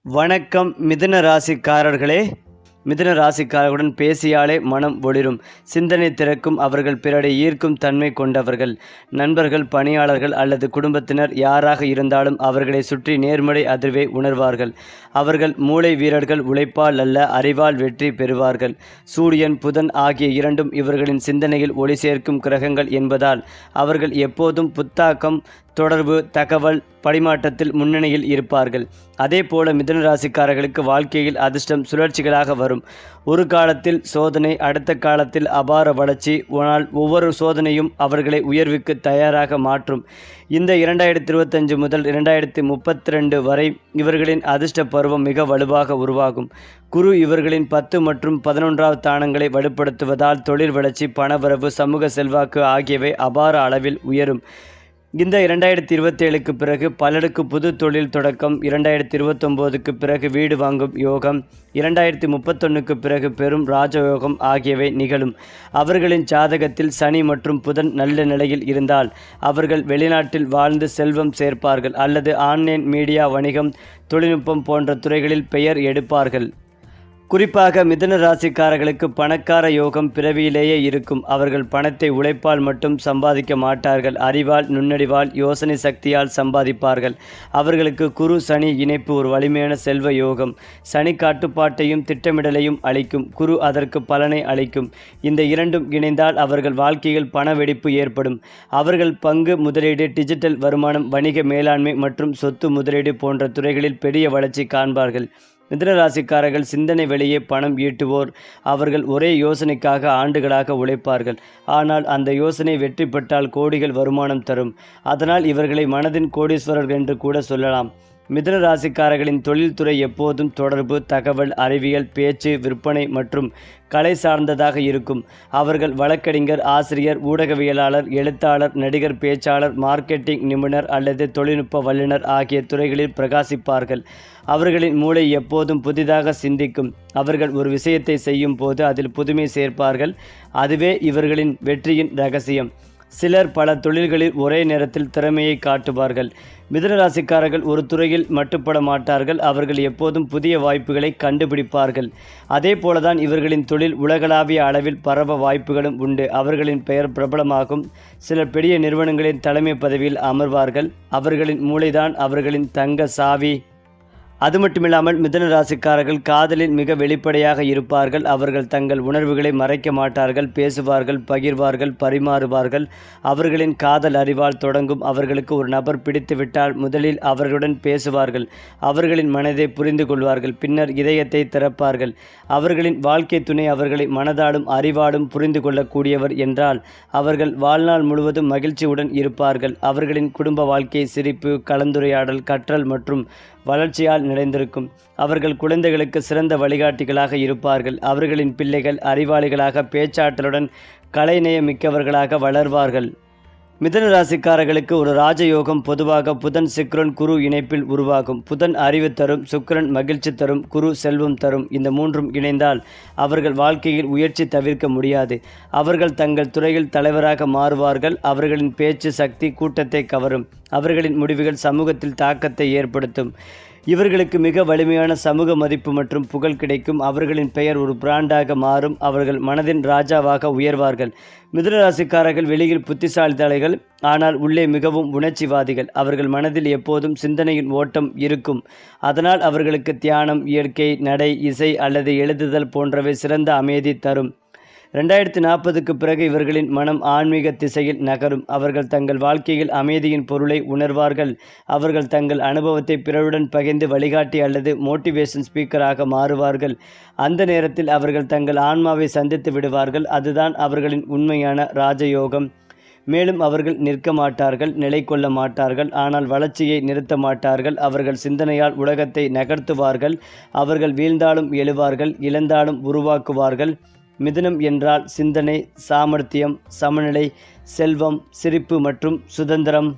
வணக்கம் மிதுன ராசிக்காரர்களே. மிதுன ராசிக்காரர்களுடன் பேசியாலே மனம் ஒளிரும், சிந்தனை திறக்கும். அவர்கள் பிறரை ஈர்க்கும் தன்மை கொண்டவர்கள். நண்பர்கள், பணியாளர்கள் அல்லது குடும்பத்தினர் யாராக இருந்தாலும் அவர்களை சுற்றி நேர்மறை அதிர்வை உணர்வார்கள். அவர்கள் மூளை வீரர்கள், உழைப்பால் அல்ல அறிவால் வெற்றி பெறுவார்கள். சூரியன், புதன் ஆகிய இரண்டும் இவர்களின் சிந்தனையில் ஒளி சேர்க்கும் கிரகங்கள் என்பதால் அவர்கள் எப்போதும் புத்தாக்கம், தொடர்பு, தகவல் பரிமாற்றத்தில் முன்னணியில் இருப்பார்கள். அதே போல மிதுன ராசிக்காரர்களுக்கு வாழ்க்கையில் அதிர்ஷ்டம் சுழற்சிகளாக வரும். ஒரு காலத்தில் சோதனை, அடுத்த காலத்தில் அபார வளர்ச்சி. ஆனால் ஒவ்வொரு சோதனையும் அவர்களை உயர்வுக்கு தயாராக மாற்றும். இந்த 2025 முதல் 2032 வரை இவர்களின் அதிர்ஷ்ட பருவம் மிக வலுவாக உருவாகும். குரு இவர்களின் 10 மற்றும் 11வது தானங்களை வலுப்படுத்துவதால் தொழில் வளர்ச்சி, பணவரவு, சமூக செல்வாக்கு ஆகியவை அபார அளவில் உயரும். இந்த 2027க்கு பிறகு பலருக்கு புது தொழில் தொடக்கம், 2029க்கு பிறகு வீடு வாங்கும் யோகம், 2031க்கு பிறகு பெரும் ராஜயோகம் ஆகியவை நிகழும். அவர்களின் ஜாதகத்தில் சனி மற்றும் புதன் நல்ல நிலையில் இருந்தால் அவர்கள் வெளிநாட்டில் வாழ்ந்து செல்வம் சேர்ப்பார்கள் அல்லது ஆன்லைன் மீடியா, வணிகம், தொழில்நுட்பம் போன்ற துறைகளில் பெயர் எடுப்பார்கள். குறிப்பாக மிதுன ராசிக்காரர்களுக்கு பணக்கார யோகம் பிறவியிலேயே இருக்கும். அவர்கள் பணத்தை உழைப்பால் மட்டும் சம்பாதிக்க மாட்டார்கள், அறிவால், நுண்ணறிவால், யோசனை சக்தியால் சம்பாதிப்பார்கள். அவர்களுக்கு குரு சனி இணைப்பு ஒரு வலிமையான செல்வ யோகம். சனி காட்டுப்பாட்டையும் திட்டமிடலையும் அளிக்கும், குரு அதற்கு பலனை அளிக்கும். இந்த இரண்டும் இணைந்தால் அவர்கள் வாழ்க்கையில் பண வெடிப்பு ஏற்படும். அவர்கள் பங்கு முதலீடு, டிஜிட்டல் வருமானம், வணிக மேலாண்மை மற்றும் சொத்து முதலீடு போன்ற துறைகளில் பெரிய வளர்ச்சி காண்பார்கள். மிதுன ராசிக்காரர்கள் சிந்தனை வெளியே பணம் ஈட்டுவோர். அவர்கள் ஒரே யோசனைக்காக ஆண்டுகளாக உழைப்பார்கள். ஆனால் அந்த யோசனை வெற்றி பெற்றால் கோடிகள் வருமானம் தரும். அதனால் இவர்களை மனதின் கோடீஸ்வரர்கள் என்று கூட சொல்லலாம். மிதுன ராசிக்காரர்களின் தொழில்துறை எப்போதும் தொடர்பு, தகவல், அறிவியல், பேச்சு, விற்பனை மற்றும் கலை சார்ந்ததாக இருக்கும். அவர்கள் வழக்கறிஞர், ஆசிரியர், ஊடகவியலாளர், எழுத்தாளர், நடிகர், பேச்சாளர், மார்க்கெட்டிங் நிபுணர் அல்லது தொழில்நுட்ப வல்லுநர் ஆகிய துறைகளில் பிரகாசிப்பார்கள். அவர்களின் மூளை எப்போதும் புதிதாக சிந்திக்கும். அவர்கள் ஒரு விஷயத்தை செய்யும் போது அதில் புதுமை சேர்ப்பார்கள். அதுவே இவர்களின் வெற்றியின் இரகசியம். சிலர் பல தொழில்களில் ஒரே நேரத்தில் திறமையை காட்டுவார்கள். மிதுன ராசிக்காரர்கள் ஒரு துறையில் மட்டுப்பட மாட்டார்கள். அவர்கள் எப்போதும் புதிய வாய்ப்புகளை கண்டுபிடிப்பார்கள். அதே போலதான் இவர்களின் தொழில் உலகளாவிய அளவில் பரவ வாய்ப்புகளும் உண்டு. அவர்களின் பெயர் பிரபலமாகும். சிலர் பெரிய நிறுவனங்களின் தலைமை பதவியில் அமர்வார்கள். அவர்களின் மூளைதான் அவர்களின் தங்க சாவி. அது மட்டுமில்லாமல் மிதுன ராசிக்காரர்கள் காதலில் மிக வெளிப்படையாக இருப்பார்கள். அவர்கள் தங்கள் உணர்வுகளை மறைக்க மாட்டார்கள், பேசுவார்கள், பகிர்வார்கள், பரிமாறுவார்கள். அவர்களின் காதல் அறிவால் தொடங்கும். அவர்களுக்கு ஒரு நபர் பிடித்துவிட்டால் முதலில் அவர்களுடன் பேசுவார்கள், அவர்களின் மனதை புரிந்து கொள்வார்கள், பின்னர் இதயத்தை திறப்பார்கள். அவர்களின் வாழ்க்கை துணை அவர்களை மனதாலும் அறிவாலும் புரிந்து கொள்ளக்கூடியவர் என்றால் அவர்கள் வாழ்நாள் முழுவதும் மகிழ்ச்சியுடன் இருப்பார்கள். அவர்களின் குடும்ப வாழ்க்கை சிரிப்பு, கலந்துரையாடல், கற்றல் மற்றும் வளர்ச்சியால் நிறைந்திருக்கும். அவர்கள் குழந்தைகளுக்கு சிறந்த வழிகாட்டிகளாக இருப்பார்கள். அவர்களின் பிள்ளைகள் அறிவாளிகளாக, பேச்சாற்றலுடன், கலைநேய மிக்கவர்களாக வளர்வார்கள். மிதுன ராசிக்காரர்களுக்கு ஒரு ராஜயோகம் பொதுவாக புதன், சுக்கிரன், குரு இணைப்பில் உருவாகும். புதன் அறிவு தரும், சுக்கிரன் மகிழ்ச்சி தரும், குரு செல்வம் தரும். இந்த மூன்றும் இணைந்தால் அவர்கள் வாழ்க்கையில் உயர்ச்சி தவிர்க்க முடியாது. அவர்கள் தங்கள் துறையில் தலைவராக மாறுவார்கள். அவர்களின் பேச்சு சக்தி கூட்டத்தை கவரும். அவர்களின் முடிவுகள் சமூகத்தில் தாக்கத்தை ஏற்படுத்தும். இவர்களுக்கு மிக வலிமையான சமூக மதிப்பு மற்றும் புகழ் கிடைக்கும். அவர்களின் பெயர் ஒரு பிராண்டாக மாறும். அவர்கள் மனதின் ராஜாவாக உயர்வார்கள். மிதுன ராசிக்காரர்கள் வெளியில் புத்திசாலித்தாளிகள், ஆனால் உள்ளே மிகவும் உணர்ச்சிவாதிகள். அவர்கள் மனதில் எப்போதும் சிந்தனையின் ஓட்டம் இருக்கும். அதனால் அவர்களுக்கு தியானம், இயற்கை, நடை, இசை அல்லது எழுதுதல் போன்றவை சிறந்த அமைதி தரும். 2040க்கு பிறகு இவர்களின் மனம் ஆன்மீக திசையில் நகரும். அவர்கள் தங்கள் வாழ்க்கையில் அமைதியின் பொருளை உணர்வார்கள். அவர்கள் தங்கள் அனுபவத்தை பிறருடன் பகிர்ந்து வழிகாட்டி அல்லது மோட்டிவேஷன் ஸ்பீக்கராக மாறுவார்கள். அந்த நேரத்தில் அவர்கள் தங்கள் ஆன்மாவை சந்தித்து விடுவார்கள். அதுதான் அவர்களின் உண்மையான ராஜயோகம். மேலும் அவர்கள் நிற்க மாட்டார்கள், நிலை கொள்ள மாட்டார்கள், ஆனால் வளர்ச்சியை நிறுத்த மாட்டார்கள். அவர்கள் சிந்தனையால் உலகத்தை நகர்த்துவார்கள். அவர்கள் வீழ்ந்தாலும் எழுவார்கள், இழந்தாலும் உருவாக்குவார்கள். மிதுனம் என்றால் சிந்தனை, சாமர்த்தியம், சமநிலை, செல்வம், சிரிப்பு மற்றும் சுதந்திரம்.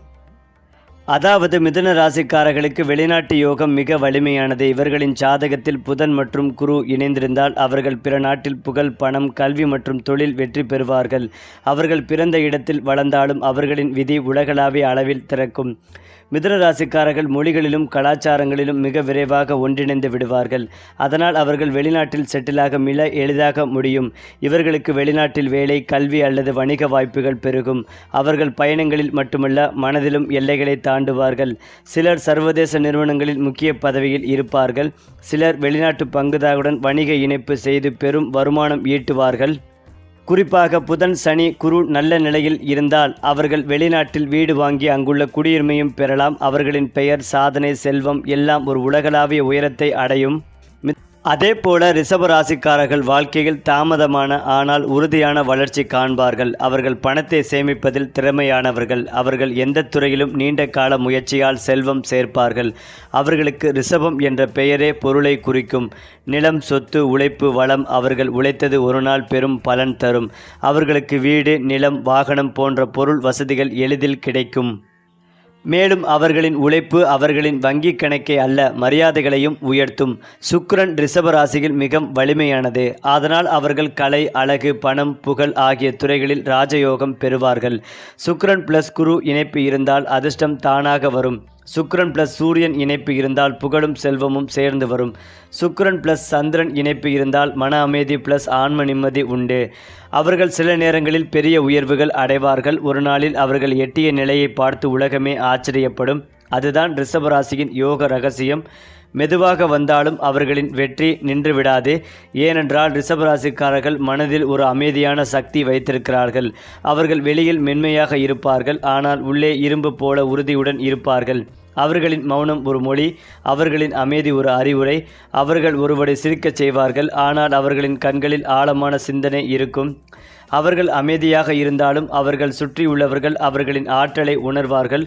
அதாவது மிதுன ராசிக்காரர்களுக்கு வெளிநாட்டு யோகம் மிக வலிமையானது. இவர்களின் ஜாதகத்தில் புதன் மற்றும் குரு இணைந்திருந்தால் அவர்கள் பிற நாட்டில் புகழ், பணம், கல்வி மற்றும் தொழில் வெற்றி பெறுவார்கள். அவர்கள் பிறந்த இடத்தில் வளர்ந்தாலும் அவர்களின் விதி உலகளாவிய அளவில் திறக்கும். மிதுன ராசிக்காரர்கள் மொழிகளிலும் கலாச்சாரங்களிலும் மிக விரைவாக ஒன்றிணைந்து விடுவார்கள். அதனால் அவர்கள் வெளிநாட்டில் செட்டிலாக மிக எளிதாக முடியும். இவர்களுக்கு வெளிநாட்டில் வேலை, கல்வி அல்லது வணிக வாய்ப்புகள் பெருகும். அவர்கள் பயணங்களில் மட்டுமல்ல, மனதிலும் எல்லைகளை தாண்டுவார்கள். சிலர் சர்வதேச நிறுவனங்களில் முக்கிய பதவியில் இருப்பார்கள். சிலர் வெளிநாட்டு பங்குதாரருடன் வணிக இணைப்பு செய்து பெரும் வருமானம் ஈட்டுவார்கள். குறிப்பாக புதன், சனி, குரு நல்ல நிலையில் இருந்தால் அவர்கள் வெளிநாட்டில் வீடு வாங்கி அங்குள்ள குடியுரிமையும் பெறலாம். அவர்களின் பெயர், சாதனை, செல்வம் எல்லாம் ஒரு உலகளாவிய உயரத்தை அடையும். அதே போல ரிஷப ராசிக்காரர்கள் வாழ்க்கையில் தாமதமான ஆனால் உறுதியான வளர்ச்சி காண்பார்கள். அவர்கள் பணத்தை சேமிப்பதில் திறமையானவர்கள். அவர்கள் எந்த துறையிலும் நீண்ட கால முயற்சியால் செல்வம் சேர்ப்பார்கள். அவர்களுக்கு ரிஷபம் என்ற பெயரே பொருளை குறிக்கும். நிலம், சொத்து, உழைப்பு, வளம். அவர்கள் உழைத்தது ஒரு நாள் பெரும் பலன் தரும். அவர்களுக்கு வீடு, நிலம், வாகனம் போன்ற பொருள் வசதிகள் எளிதில் கிடைக்கும். மேலும் அவர்களின் உழைப்பு அவர்களின் வங்கி கணக்கை அல்ல, மரியாதைகளையும் உயர்த்தும். சுக்கிரன் ரிஷப ராசியில் மிக வலிமையானது. அதனால் அவர்கள் கலை, அழகு, பணம், புகழ் ஆகிய துறைகளில் ராஜயோகம் பெறுவார்கள். சுக்கிரன் பிளஸ் குரு இணைப்பு இருந்தால் அதிர்ஷ்டம் தானாக வரும். சுக்கிரன் பிளஸ் சூரியன் இணைப்பு இருந்தால் புகழும் செல்வமும் சேர்ந்து வரும். சுக்கிரன் பிளஸ் சந்திரன் இணைப்பு இருந்தால் மன அமைதி பிளஸ் ஆன்ம நிம்மதி உண்டு. அவர்கள் சில நேரங்களில் பெரிய உயர்வுகள் அடைவார்கள். ஒரு நாளில் அவர்கள் எட்டிய நிலையை பார்த்து உலகமே ஆச்சரியப்படும். அதுதான் ரிஷபராசியின் யோக ரகசியம். மெதுவாக வந்தாலும் அவர்களின் வெற்றி நின்றுவிடாது. ஏனென்றால் ரிஷபராசிக்காரர்கள் மனதில் ஒரு அமைதியான சக்தி வைத்திருக்கிறார்கள். அவர்கள் வெளியில் மென்மையாக இருப்பார்கள், ஆனால் உள்ளே இரும்பு போல உறுதியுடன் இருப்பார்கள். அவர்களின் மௌனம் ஒரு மொழி, அவர்களின் அமைதி ஒரு அறிவுரை. அவர்கள் ஒருவரை சிரிக்கச் செய்வார்கள், ஆனால் அவர்களின் கண்களில் ஆழமான சிந்தனை இருக்கும். அவர்கள் அமைதியாக இருந்தாலும் அவர்கள் சுற்றியுள்ளவர்கள் அவர்களின் ஆற்றலை உணர்வார்கள்.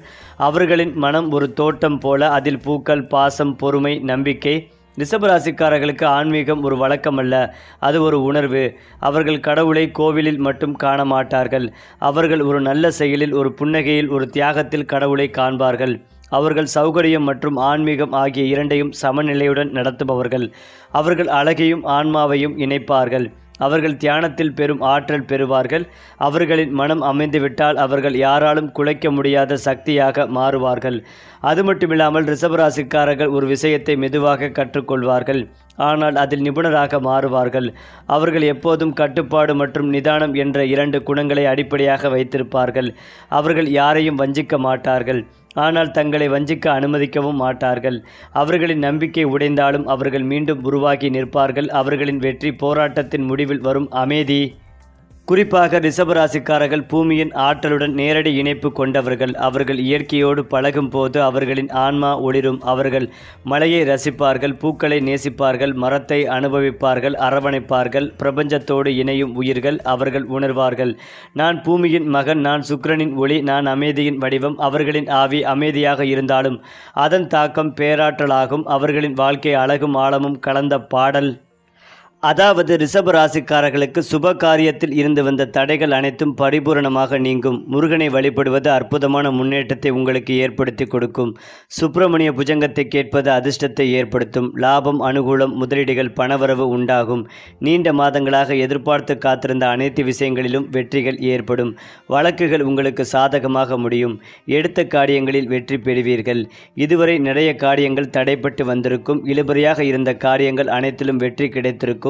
அவர்களின் மனம் ஒரு தோட்டம் போல, அதில் பூக்கள், பாசம், பொறுமை, நம்பிக்கை. ரிஷபராசிக்காரர்களுக்கு ஆன்மீகம் ஒரு வழக்கமல்ல, அது ஒரு உணர்வு. அவர்கள் கடவுளை கோவிலில் மட்டும் காண மாட்டார்கள். அவர்கள் ஒரு நல்ல செயலில், ஒரு புன்னகையில், ஒரு தியாகத்தில் கடவுளை காண்பார்கள். அவர்கள் சௌகரியம் மற்றும் ஆன்மீகம் ஆகிய இரண்டையும் சமநிலையுடன் நடத்துபவர்கள். அவர்கள் அழகையும் ஆன்மாவையும் இணைப்பார்கள். அவர்கள் தியானத்தில் பெரும் ஆற்றல் பெறுவார்கள். அவர்களின் மனம் அமைந்துவிட்டால் அவர்கள் யாராலும் குலைக்க முடியாத சக்தியாக மாறுவார்கள். அது மட்டுமில்லாமல் ரிஷபராசிக்காரர்கள் ஒரு விஷயத்தை மெதுவாக கற்றுக்கொள்வார்கள், ஆனால் அதில் நிபுணராக மாறுவார்கள். அவர்கள் எப்போதும் கட்டுப்பாடு மற்றும் நிதானம் என்ற இரண்டு குணங்களை அடிப்படையாக வைத்திருப்பார்கள். அவர்கள் யாரையும் வஞ்சிக்க மாட்டார்கள், ஆனால் தங்களை வஞ்சிக்க அனுமதிக்கவும் மாட்டார்கள். அவர்களின் நம்பிக்கை உடைந்தாலும் அவர்கள் மீண்டும் உருவாகி நிற்பார்கள். அவர்களின் வெற்றி போராட்டத்தின் முடிவில் வரும் அமைதி. குறிப்பாக ரிஷபராசிக்காரர்கள் பூமியின் ஆற்றலுடன் நேரடி இணைப்பு கொண்டவர்கள். அவர்கள் இயற்கையோடு பழகும் போது அவர்களின் ஆன்மா ஒளிரும். அவர்கள் மலையை ரசிப்பார்கள், பூக்களை நேசிப்பார்கள், மரத்தை அனுபவிப்பார்கள், அரவணைப்பார்கள். பிரபஞ்சத்தோடு இணையும் உயிர்கள். அவர்கள் உணர்வார்கள், நான் பூமியின் மகன், நான் சுக்கிரனின் ஒளி, நான் அமைதியின் வடிவம். அவர்களின் ஆவி அமைதியாக இருந்தாலும் அதன் தாக்கம் பேராற்றலாகும். அவர்களின் வாழ்க்கை அழகும் ஆழமும் கலந்த பாடல். அதாவது ரிஷபராசிக்காரர்களுக்கு சுப காரியத்தில் இருந்து வந்த தடைகள் அனைத்தும் பரிபூரணமாக நீங்கும். முருகனை வழிபடுவது அற்புதமான முன்னேற்றத்தை உங்களுக்கு ஏற்படுத்தி கொடுக்கும். சுப்பிரமணிய புஜங்கத்தை கேட்பது அதிர்ஷ்டத்தை ஏற்படுத்தும். லாபம், அனுகூலம், முதலீடுகள், பணவரவு உண்டாகும். நீண்ட மாதங்களாக எதிர்பார்த்து காத்திருந்த அனைத்து விஷயங்களிலும் வெற்றிகள் ஏற்படும். வழக்குகள் உங்களுக்கு சாதகமாக முடியும். எடுத்த காரியங்களில் வெற்றி பெறுவீர்கள். இதுவரை நிறைய காரியங்கள் தடைப்பட்டு வந்திருக்கும். இழுபறியாக இருந்த காரியங்கள் அனைத்திலும் வெற்றி கிடைத்திருக்கும்.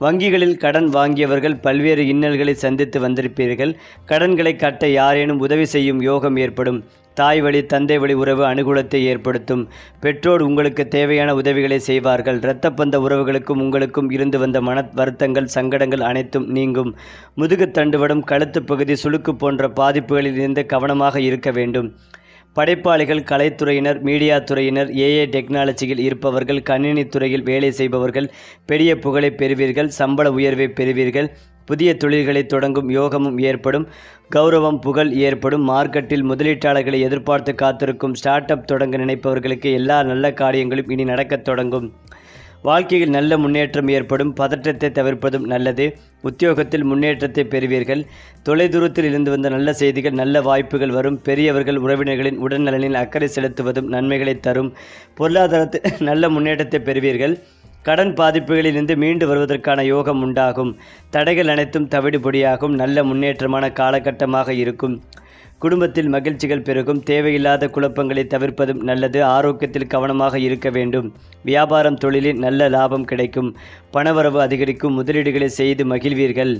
வங்கிகளில் கடன் வாங்கியவர்கள் பல்வேறு இன்னல்களை சந்தித்து வந்திருப்பீர்கள். கடன்களை கட்ட யாரேனும் உதவி செய்யும் யோகம் ஏற்படும். தாய் வழி, தந்தை வழி உறவு அனுகூலத்தை ஏற்படுத்தும். பெற்றோர் உங்களுக்கு தேவையான உதவிகளை செய்வார்கள். இரத்த பந்த உறவுகளுக்கும் உங்களுக்கும் இருந்து வந்த மன வருத்தங்கள், சங்கடங்கள் அனைத்தும் நீங்கும். முதுகு தண்டுவடம், கழுத்து பகுதி சுளுக்கு போன்ற பாதிப்புகளில் இருந்து கவனமாக இருக்க வேண்டும். படைப்பாளிகள், கலைத்துறையினர், மீடியா துறையினர், ஏஐ டெக்னாலஜியில் இருப்பவர்கள், கணினி துறையில் வேலை செய்பவர்கள் பெரிய புகழை பெறுவீர்கள். சம்பள உயர்வை பெறுவீர்கள். புதிய தொழில்களை தொடங்கும் யோகமும் ஏற்படும். கௌரவம், புகழ் ஏற்படும். மார்க்கெட்டில் முதலீட்டாளர்களை எதிர்பார்த்து காத்திருக்கும் ஸ்டார்ட் அப் தொடங்க நினைப்பவர்களுக்கு எல்லா நல்ல காரியங்களும் இனி நடக்கத் தொடங்கும். வாழ்க்கையில் நல்ல முன்னேற்றம் ஏற்படும். பதற்றத்தை தவிர்ப்பதும் நல்லது. உத்தியோகத்தில் முன்னேற்றத்தை பெறுவீர்கள். தொலைதூரத்தில் இருந்து வந்த நல்ல செய்திகள், நல்ல வாய்ப்புகள் வரும். பெரியவர்கள், உறவினர்களின் உடல்நலனில் அக்கறை செலுத்துவதும் நன்மைகளை தரும். பொருளாதாரத்தில் நல்ல முன்னேற்றத்தை பெறுவீர்கள். கடன் பாதிப்புகளிலிருந்து மீண்டு வருவதற்கான யோகம் உண்டாகும். தடைகள் அனைத்தும் தவிடுபொடியாகும். நல்ல முன்னேற்றமான காலகட்டமாக இருக்கும். குடும்பத்தில் மகிழ்ச்சிகள் பெருகும். தேவையில்லாத குழப்பங்களை தவிர்ப்பதும் நல்லது. ஆரோக்கியத்தில் கவனமாக இருக்க வேண்டும். வியாபாரம் தொழிலில் நல்ல லாபம் கிடைக்கும். பணவரவு அதிகரிக்கும். முதலீடுகளை செய்து மகிழ்வீர்கள்.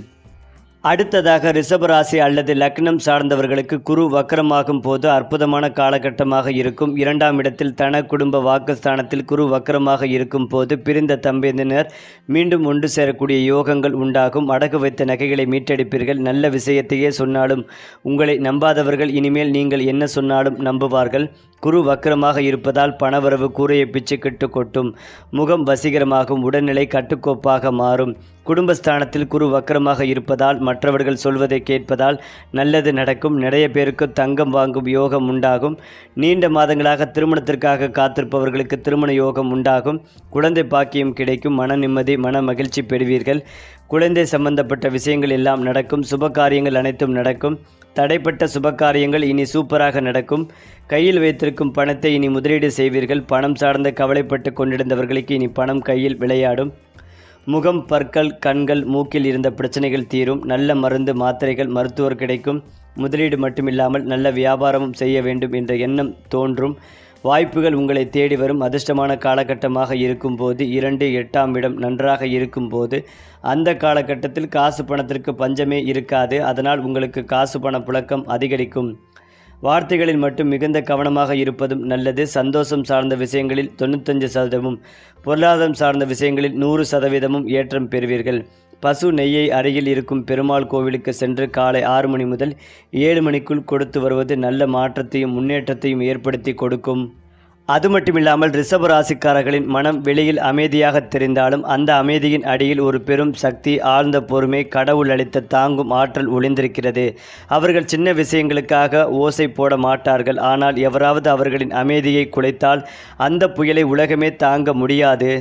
அடுத்ததாக ரிஷபராசி அல்லது லக்னம் சார்ந்தவர்களுக்கு குரு வக்கரமாகும் போது அற்புதமான காலகட்டமாக இருக்கும். 2ஆம் இடத்தில் தன குடும்ப வாக்குஸ்தானத்தில் குரு வக்கரமாக இருக்கும் போது பிரிந்த தம்பதியினர் மீண்டும் ஒன்று சேரக்கூடிய யோகங்கள் உண்டாகும். அடகு வைத்த நகைகளை மீட்டெடுப்பீர்கள். நல்ல விஷயத்தையே சொன்னாலும் உங்களை நம்பாதவர்கள் இனிமேல் நீங்கள் என்ன சொன்னாலும் நம்புவார்கள். குரு வக்கரமாக இருப்பதால் பணவரவு கூரையை பிச்சுக்கிட்டு கொட்டும். முகம் வசீகரமாகும். உடல்நிலை கட்டுக்கோப்பாக மாறும். குடும்பஸ்தானத்தில் குரு வக்கரமாக இருப்பதால் மற்றவர்கள் சொல்வதை கேட்பதால் நல்லது நடக்கும். நிறைய பேருக்கு தங்கம் வாங்கும் யோகம் உண்டாகும். நீண்ட மாதங்களாக திருமணத்திற்காக காத்திருப்பவர்களுக்கு திருமண யோகம் உண்டாகும். குழந்தை பாக்கியம் கிடைக்கும். மன நிம்மதி, மன மகிழ்ச்சி பெறுவீர்கள். குழந்தை சம்பந்தப்பட்ட விஷயங்கள் எல்லாம் நடக்கும். சுப காரியங்கள் அனைத்தும் நடக்கும். தடைப்பட்ட சுபகாரியங்கள் இனி சூப்பராக நடக்கும். கையில் வைத்திருக்கும் பணத்தை இனி முதலீடு செய்வீர்கள். பணம் சார்ந்த கவலைப்பட்டு கொண்டிருந்தவர்களுக்கு இனி பணம் கையில் விளையாடும். முகம், பற்கள், கண்கள், மூக்கில் இருந்த பிரச்சனைகள் தீரும். நல்ல மருந்து, மாத்திரைகள், மருத்துவர் கிடைக்கும். முதலீடு மட்டுமில்லாமல் நல்ல வியாபாரமும் செய்ய வேண்டும் என்ற எண்ணம் தோன்றும். வாய்ப்புகள் உங்களை தேடி வரும். அதிர்ஷ்டமான காலகட்டமாக இருக்கும்போது 2, 8ஆம் இடம் நன்றாக இருக்கும்போது அந்த காலகட்டத்தில் காசு பணத்திற்கு பஞ்சமே இருக்காது. அதனால் உங்களுக்கு காசு பண புழக்கம் அதிகரிக்கும். வார்த்தைகளில் மட்டும் மிகுந்த கவனமாக இருப்பதும் நல்லது. சந்தோஷம் சார்ந்த விஷயங்களில் 95%, பொருளாதாரம் சார்ந்த விஷயங்களில் 100% ஏற்றம் பெறுவீர்கள். பசு நெய்யை அருகில் இருக்கும் பெருமாள் கோவிலுக்கு சென்று காலை 6 மணி முதல் 7 மணிக்குள் கொடுத்து வருவது நல்ல மாற்றத்தையும் முன்னேற்றத்தையும் ஏற்படுத்தி கொடுக்கும். அது மட்டுமில்லாமல் ரிஷபராசிக்காரர்களின் மனம் வெளியில் அமைதியாக தெரிந்தாலும் அந்த அமைதியின் அடியில் ஒரு பெரும் சக்தி, ஆழ்ந்த பொறுமை, கடவுள் அளித்த தாங்கும் ஆற்றல் ஒளிந்திருக்கிறது. அவர்கள் சின்ன விஷயங்களுக்காக ஓசை போட மாட்டார்கள். ஆனால் எவராவது அவர்களின் அமைதியை குலைத்தால் அந்த புயலை உலகமே தாங்க முடியாது.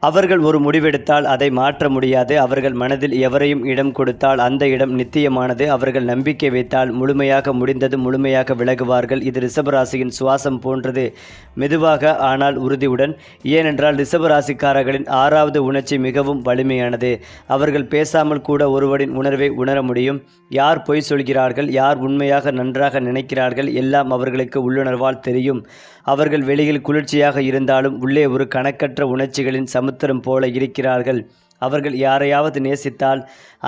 அவர்கள் ஒரு முடிவெடுத்தால் அதை மாற்ற முடியாது. அவர்கள் மனதில் எவரையும் இடம் கொடுத்தால் அந்த இடம் நித்தியமானது. அவர்கள் நம்பிக்கை வைத்தால் முழுமையாக முடிந்தது முழுமையாக விலகுவார்கள். இது ரிஷபராசியின் சுவாசம் போன்றது. மெதுவாக ஆனால் உறுதியுடன். ஏனென்றால் ரிஷபராசிக்காரர்களின் 6வது உணர்ச்சி மிகவும் வலிமையானது. அவர்கள் பேசாமல் கூட ஒருவரின் உணர்வை உணர முடியும். யார் பொய் சொல்கிறார்கள், யார் உண்மையாக நன்றாக நினைக்கிறார்கள் எல்லாம் அவர்களுக்கு உள்ளுணர்வால் தெரியும். அவர்கள் வெளியில் குளிர்ச்சியாக இருந்தாலும் உள்ளே ஒரு கணக்கற்ற உணர்ச்சிகளின் சமுத்திரம் போல இருக்கிறார்கள். அவர்கள் யாரையாவது நேசித்தால்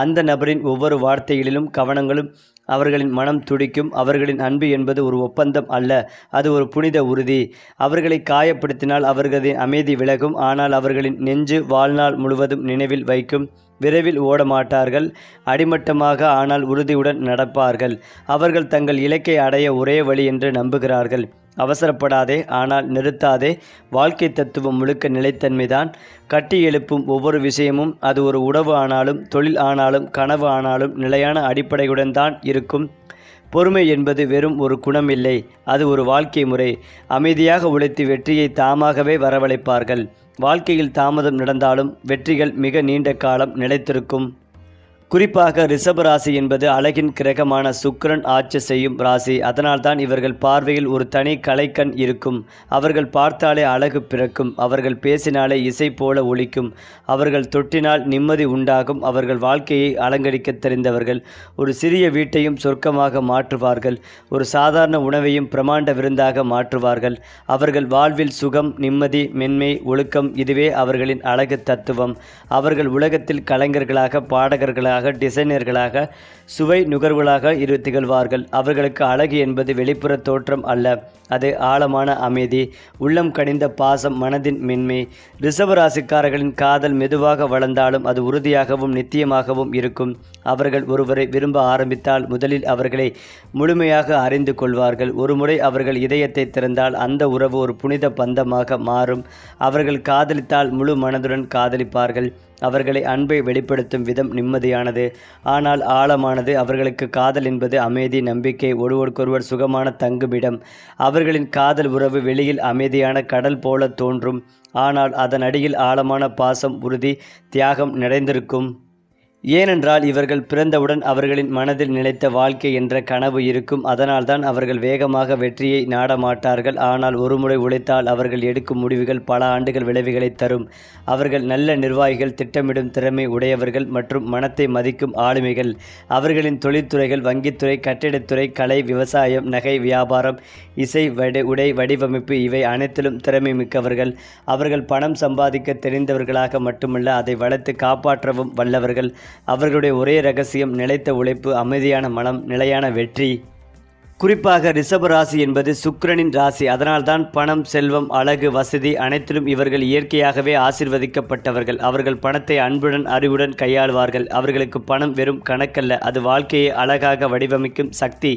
அந்த நபரின் ஒவ்வொரு வார்த்தைகளிலும் கவனங்களும் அவர்களின் மனம் துடிக்கும். அவர்களின் அன்பு என்பது ஒரு ஒப்பந்தம் அல்ல, அது ஒரு புனித உறுதி. அவர்களை காயப்படுத்தினால் அவர்களின் அமைதி விலகும். ஆனால் அவர்களின் நெஞ்சு வாழ்நாள் முழுவதும் நினைவில் வைக்கும். விரைவில் ஓட மாட்டார்கள். அடிமட்டமாக ஆனால் உறுதியுடன் நடப்பார்கள். அவர்கள் தங்கள் இலக்கை அடைய ஒரே வழி என்று நம்புகிறார்கள். அவசரப்படாதே, ஆனால் நிறுத்தாதே. வாழ்க்கை தத்துவம் முழுக்க நிலைத்தன்மைதான். கட்டி எழுப்பும் ஒவ்வொரு விஷயமும், அது ஒரு உறவு ஆனாலும் தொழில் ஆனாலும் கனவு ஆனாலும் நிலையான அடிப்படையுடன் தான் இருக்கும். பொறுமை என்பது வெறும் ஒரு குணம் இல்லை, அது ஒரு வாழ்க்கை முறை. அமைதியாக உழைத்து வெற்றியை தாமாகவே வரவழைப்பார்கள். வாழ்க்கையில் தாமதம் நடந்தாலும் வெற்றிகள் மிக நீண்ட காலம் நிலைத்திருக்கும். குறிப்பாக ரிஷபராசி என்பது அழகின் கிரகமான சுக்கிரன் ஆட்சி செய்யும் ராசி. அதனால்தான் இவர்கள் பார்வையில் ஒரு தனி கலைக்கண் இருக்கும். அவர்கள் பார்த்தாலே அழகு பிறக்கும். அவர்கள் பேசினாலே இசை போல ஒலிக்கும். அவர்கள் தொட்டினால் நிம்மதி உண்டாகும். அவர்கள் வாழ்க்கையை அலங்கரிக்க தெரிந்தவர்கள். ஒரு சிறிய வீட்டையும் சொர்க்கமாக மாற்றுவார்கள். ஒரு சாதாரண உணவையும் பிரமாண்ட விருந்தாக மாற்றுவார்கள். அவர்கள் வாழ்வில் சுகம், நிம்மதி, மென்மை, ஒழுக்கம், இதுவே அவர்களின் அழகு தத்துவம். அவர்கள் உலகத்தில் கலைஞர்களாக, பாடகர்களாக, டிசைனர்களாக, சுவை நுகர்வுகளாக திகழ்வார்கள். அவர்களுக்கு அழகு என்பது வெளிப்புற தோற்றம் அல்ல, அது ஆழமான அமைதி, உள்ளம் கனிந்த பாசம், மனதின் மென்மை. ரிஷபராசிக்காரர்களின் காதல் மெதுவாக வளர்ந்தாலும் அது உறுதியாகவும் நித்தியமாகவும் இருக்கும். அவர்கள் ஒருவரை விரும்ப ஆரம்பித்தால் முதலில் அவர்களை முழுமையாக அறிந்து கொள்வார்கள். ஒருமுறை அவர்கள் இதயத்தை திறந்தால் அந்த உறவு ஒரு புனித பந்தமாக மாறும். அவர்கள் காதலித்தால் முழு மனதுடன் காதலிப்பார்கள். அவர்களை அன்பை வெளிப்படுத்தும் விதம் நிம்மதியானது, ஆனால் ஆழமானது. அவர்களுக்கு காதல் என்பது அமைதி, நம்பிக்கை, ஒருவருக்கொருவர் சுகமான தங்குமிடம். அவர்களின் காதல் உறவு வெளியில் அமைதியான கடல் போல தோன்றும், ஆனால் அதன் அடியில் ஆழமான பாசம், உறுதி, தியாகம் நிறைந்திருக்கும். ஏனென்றால் இவர்கள் பிறந்தவுடன் அவர்களின் மனதில் நிலைத்த வாழ்க்கை என்ற கனவு இருக்கும். அதனால்தான் அவர்கள் வேகமாக வெற்றியை நாடமாட்டார்கள். ஆனால் ஒருமுறை உழைத்தால் அவர்கள் எடுக்கும் முடிவுகள் பல ஆண்டுகள் விளைவுகளை தரும். அவர்கள் நல்ல நிர்வாகிகள், திட்டமிடும் திறமை உடையவர்கள் மற்றும் மனத்தை மதிக்கும் ஆளுமைகள். அவர்களின் தொழில்துறைகள் வங்கித்துறை, கட்டிடத்துறை, கலை, விவசாயம், நகை வியாபாரம், இசை, உடை வடிவமைப்பு இவை அனைத்திலும் திறமை மிக்கவர்கள். அவர்கள் பணம் சம்பாதிக்க தெரிந்தவர்களாக மட்டுமல்ல, அதை வளர்த்து காப்பாற்றவும் வல்லவர்கள். அவர்களுடைய ஒரே ரகசியம் நிலைத்த உழைப்பு, அமைதியான மனம், நிலையான வெற்றி. குறிப்பாக ரிஷப ராசி என்பது சுக்கிரனின் ராசி. அதனால்தான் பணம், செல்வம், அழகு, வசதி அனைத்திலும் இவர்கள் இயற்கையாகவே ஆசீர்வதிக்கப்பட்டவர்கள். அவர்கள் பணத்தை அன்புடன், அறிவுடன் கையாளுவார்கள். அவர்களுக்கு பணம் வெறும் கணக்கல்ல, அது வாழ்க்கையை அழகாக வடிவமைக்கும் சக்தி.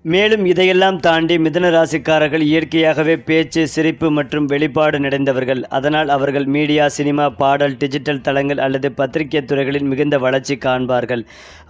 மேலும் இதையெல்லாம் தாண்டி மிதுன ராசிக்காரர்கள் இயற்கையாகவே பேச்சு, சிரிப்பு மற்றும் வெளிப்பாடு நிறைந்தவர்கள். அதனால் அவர்கள் மீடியா, சினிமா, பாடல், டிஜிட்டல் தளங்கள் அல்லது பத்திரிகை துறைகளில் மிகுந்த வளர்ச்சி காண்பார்கள்.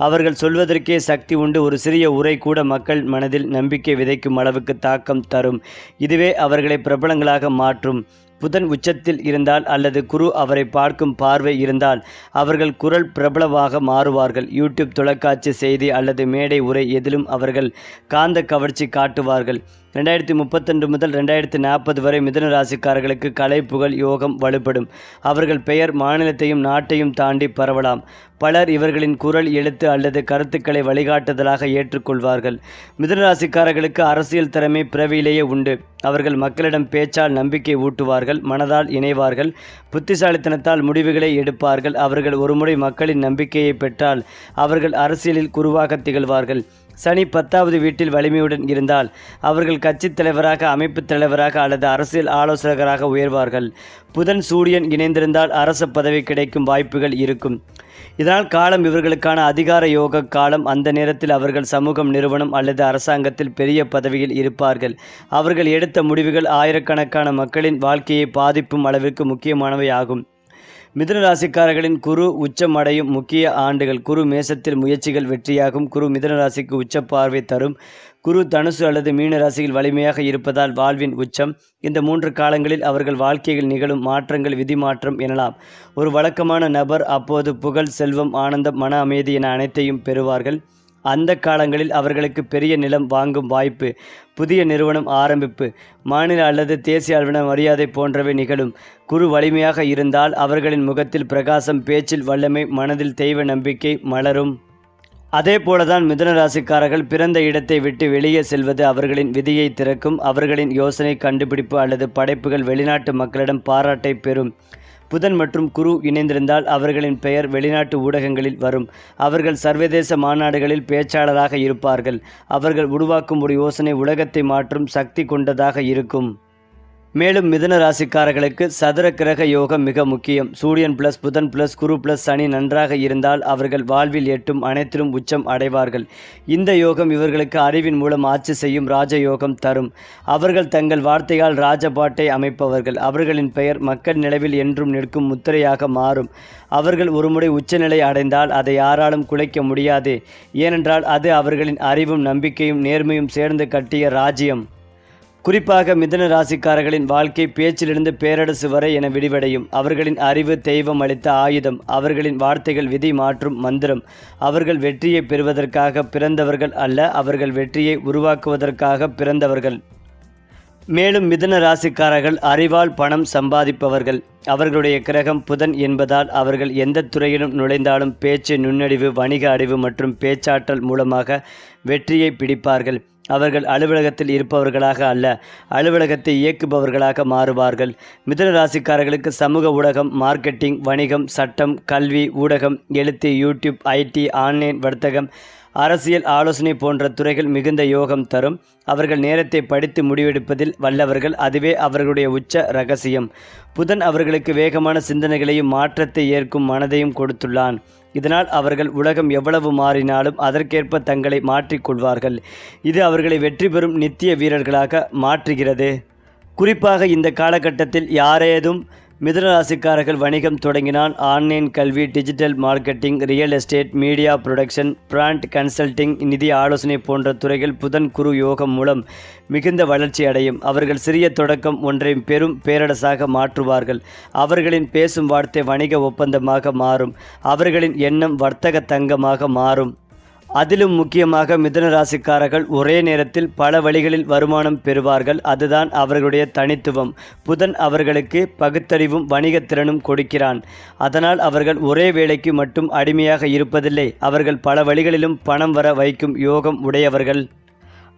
அவர்கள் சொல்வதற்கே சக்தி உண்டு. ஒரு சிறிய உரை கூட மக்கள் மனதில் நம்பிக்கை விதைக்கும் அளவுக்கு தாக்கம் தரும். இதுவே அவர்களை பிரபலங்களாக மாற்றும். புதன் உச்சத்தில் இருந்தால் அல்லது குரு அவரை பார்க்கும் பார்வை இருந்தால் அவர்கள் குரல் பிரபலமாக மாறுவார்கள். யூடியூப், தொலைக்காட்சி, செய்தி அல்லது மேடை உரை எதிலும் அவர்கள் காந்த கவர்ச்சி காட்டுவார்கள். 2032 முதல் 2040 வரை மிதுன ராசிக்காரர்களுக்கு கலை, புகழ், யோகம் வலுப்படும். அவர்கள் பெயர் மாநிலத்தையும் நாட்டையும் தாண்டி பரவலாம். பலர் இவர்களின் குரல், எழுத்து அல்லது கருத்துக்களை வழிகாட்டுதலாக ஏற்றுக்கொள்வார்கள். மிதுன ராசிக்காரர்களுக்கு அரசியல் திறமை பிறவியிலேயே உண்டு. அவர்கள் மக்களிடம் பேச்சால் நம்பிக்கை ஊட்டுவார்கள், மனதால் இணைவார்கள், புத்திசாலித்தனத்தால் முடிவுகளை எடுப்பார்கள். அவர்கள் ஒருமுறை மக்களின் நம்பிக்கையை பெற்றால் அவர்கள் அரசியலில் குருவாக திகழ்வார்கள். சனி 10வது வீட்டில் வலிமையுடன் இருந்தால் அவர்கள் கட்சித் தலைவராக, அமைப்பு தலைவராக அல்லது அரசியல் ஆலோசகராக உயர்வார்கள். புதன், சூரியன் இணைந்திருந்தால் அரச பதவி கிடைக்கும் வாய்ப்புகள் இருக்கும். இதனால் காலம் இவர்களுக்கான அதிகார யோக காலம். அந்த நேரத்தில் அவர்கள் சமூகம், நிறுவனம் அல்லது அரசாங்கத்தில் பெரிய பதவியில் இருப்பார்கள். அவர்கள் எடுத்த முடிவுகள் ஆயிரக்கணக்கான மக்களின் வாழ்க்கையை பாதிப்பும் அளவிற்கு முக்கியமானவை ஆகும். மிதுன ராசிக்காரர்களின் குரு உச்சம் அடையும் முக்கிய ஆண்டுகள். குரு மேசத்தில் முயற்சிகள் வெற்றியாகும். குரு மிதுன ராசிக்கு உச்ச பார்வை தரும். குரு தனுசு அல்லது மீன ராசியில் வலிமையாக இருப்பதால் வாழ்வின் உச்சம். இந்த 3 காலங்களில் அவர்கள் வாழ்க்கையில் நிகழும் மாற்றங்கள் விதி மாற்றம் எனலாம். ஒரு வழக்கமான நபர் அப்போது புகழ், செல்வம், ஆனந்தம், மன அமைதி என அனைத்தையும் பெறுவார்கள். அந்த காலங்களில் அவர்களுக்கு பெரிய நிலம் வாங்கும் வாய்ப்பு, புதிய நிறுவனம் ஆரம்பிப்பு, மாநில அல்லது தேசிய அளவிலான மரியாதை போன்றவை நிகழும். குரு வலிமையாக இருந்தால் அவர்களின் முகத்தில் பிரகாசம், பேச்சில் வல்லமை, மனதில் தெய்வ நம்பிக்கை மலரும். அதே போலதான் மிதுன ராசிக்காரர்கள் பிறந்த இடத்தை விட்டு வெளியே செல்வது அவர்களின் விதியை திறக்கும். அவர்களின் யோசனை, கண்டுபிடிப்பு அல்லது படைப்புகள் வெளிநாட்டு மக்களிடம் பாராட்டை பெறும். புதன் மற்றும் குரு இணைந்திருந்தால் அவர்களின் பெயர் வெளிநாட்டு ஊடகங்களில் வரும். அவர்கள் சர்வதேச மாநாடுகளில் பேச்சாளராக இருப்பார்கள். அவர்கள் உருவாக்கும் ஒரு யோசனை உலகத்தை மாற்றும் சக்தி கொண்டதாக இருக்கும். மேலும் மிதுன ராசிக்காரர்களுக்கு சதுர கிரக யோகம் மிக முக்கியம். சூரியன் + புதன் + குரு + சனி நன்றாக இருந்தால் அவர்கள் வாழ்வில் எட்டும் அனைத்திலும் உச்சம் அடைவார்கள். இந்த யோகம் இவர்களுக்கு அறிவின் மூலம் ஆட்சி செய்யும் ராஜயோகம் தரும். அவர்கள் தங்கள் வார்த்தையால் ராஜபாட்டை அமைப்பவர்கள். அவர்களின் பெயர் மக்கள் நிலவில் என்றும் நிற்கும் முத்திரையாக மாறும். அவர்கள் ஒருமுறை உச்சநிலை அடைந்தால் அதை யாராலும் குலைக்க முடியாது. ஏனென்றால் அது அவர்களின் அறிவும், நம்பிக்கையும், நேர்மையும் சேர்ந்து கட்டிய ராஜ்யம். குறிப்பாக மிதுன ராசிக்காரர்களின் வாழ்க்கை பேச்சிலிருந்து பேரரசு வரை என விரிவடையும். அவர்களின் அறிவு தெய்வம் அளித்த ஆயுதம். அவர்களின் வார்த்தைகள் விதி மாற்றும் மந்திரம். அவர்கள் வெற்றியை பெறுவதற்காக பிறந்தவர்கள் அல்ல, அவர்கள் வெற்றியை உருவாக்குவதற்காக பிறந்தவர்கள். மேலும் மிதுன ராசிக்காரர்கள் அறிவால் பணம் சம்பாதிப்பவர்கள். அவர்களுடைய கிரகம் புதன் என்பதால் அவர்கள் எந்த துறையிலும் நுழைந்தாலும் பேச்சு, நுண்ணறிவு, வணிக அறிவு மற்றும் பேச்சாற்றல் மூலமாக வெற்றியை பிடிப்பார்கள். அவர்கள் அலுவலகத்தில் இருப்பவர்களாக அல்ல, அலுவலகத்தை இயக்குபவர்களாக மாறுவார்கள். மிதுன ராசிக்காரர்களுக்கு சமூக ஊடகம், மார்க்கெட்டிங், வணிகம், சட்டம், கல்வி, ஊடகம், எழுத்து, யூடியூப், ஐடி, ஆன்லைன் வர்த்தகம், அரசியல் ஆலோசனை போன்ற துறைகள் மிகுந்த யோகம் தரும். அவர்கள் நேரத்தை படித்து முடிவெடுப்பதில் வல்லவர்கள். அதுவே அவர்களுடைய உச்ச ரகசியம். புதன் அவர்களுக்கு வேகமான சிந்தனைகளையும் மாற்றத்தை ஏற்கும் மனதையும் கொடுத்துள்ளான். இதனால் அவர்கள் உலகம் எவ்வளவு மாறினாலும் அதற்கேற்ப தங்களை மாற்றிக்கொள்வார்கள். இது அவர்களை வெற்றி பெறும் நித்திய வீரர்களாக மாற்றுகிறது. குறிப்பாக இந்த காலகட்டத்தில் யாரேதும் மிதுன ராசிக்காரர்கள் வணிகம் தொடங்கினால் ஆன்லைன் கல்வி, digital marketing, real estate, media production, brand consulting, நிதி ஆலோசனை போன்ற துறைகள் புதன் குரு யோகம் மூலம் மிகுந்த வளர்ச்சி அடையும். அவர்கள் சிறிய தொடக்கம் ஒன்றை பெரும் பேரரசாக மாற்றுவார்கள். அவர்களின் பேசும் வார்த்தை வணிக ஒப்பந்தமாக மாறும். அவர்களின் எண்ணம் வர்த்தக தங்கமாக மாறும். அதிலும் முக்கியமாக மிதுன ராசிக்காரர்கள் ஒரே நேரத்தில் பல வழிகளில் வருமானம் பெறுவார்கள். அதுதான் அவர்களுடைய தனித்துவம். புதன் அவர்களுக்கு பகுத்தறிவும் வணிகத்திறனும் கொடுக்கிறான். அதனால் அவர்கள் ஒரே வேலைக்கு மட்டும் அடிமையாக இருப்பதில்லை. அவர்கள் பல வழிகளிலும் பணம் வர வைக்கும் யோகம் உடையவர்கள்.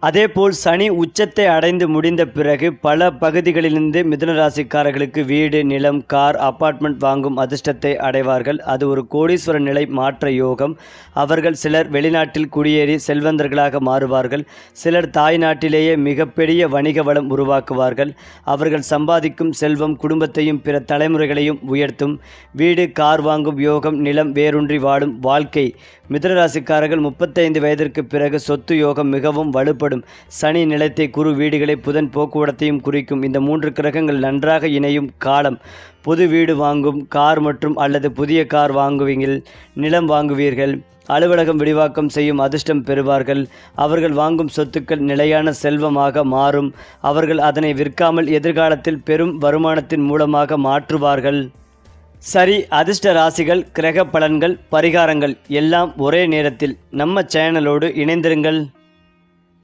அதேபோல் சனி உச்சத்தை அடைந்து முடிந்த பிறகு பல பகுதிகளிலிருந்து மிதுன ராசிக்காரர்களுக்கு வீடு, நிலம், கார், அபார்ட்மெண்ட் வாங்கும் அதிர்ஷ்டத்தை அடைவார்கள். அது ஒரு கோடீஸ்வர நிலை மாற்ற யோகம். அவர்கள் சிலர் வெளிநாட்டில் குடியேறி செல்வந்தர்களாக மாறுவார்கள். சிலர் தாய் நாட்டிலேயே மிகப்பெரிய வணிக வளம் உருவாக்குவார்கள். அவர்கள் சம்பாதிக்கும் செல்வம் குடும்பத்தையும் பிற தலைமுறைகளையும் உயர்த்தும். வீடு, கார் வாங்கும் யோகம், நிலம், வேரூன்றி வாழும் வாழ்க்கை. மிதுன ராசிக்காரர்கள் 35 வயதிற்கு பிறகு சொத்து யோகம் மிகவும் வலுப்படும். சனி நிலத்தை, குரு வீடுகளை, புதன் போக்குவரத்தையும் குறிக்கும். இந்த 3 கிரகங்கள் நன்றாக இணையும் காலம். புது வீடு வாங்கும், கார் மற்றும் அல்லது புதிய கார் வாங்குவீர்கள், நிலம் வாங்குவீர்கள், அலுவலகம் விரிவாக்கம் செய்யும் அதிர்ஷ்டம் பெறுவார்கள். அவர்கள் வாங்கும் சொத்துக்கள் நிலையான செல்வமாக மாறும். அவர்கள் அதனை விற்காமல் எதிர்காலத்தில் பெரும் வருமானத்தின் மூலமாக மாற்றுவார்கள். சரி, அதிர்ஷ்ட ராசிகள், கிரக பலன்கள், பரிகாரங்கள் எல்லாம் ஒரே நேரத்தில் நம்ம சேனலோடு இணைந்திருங்கள்.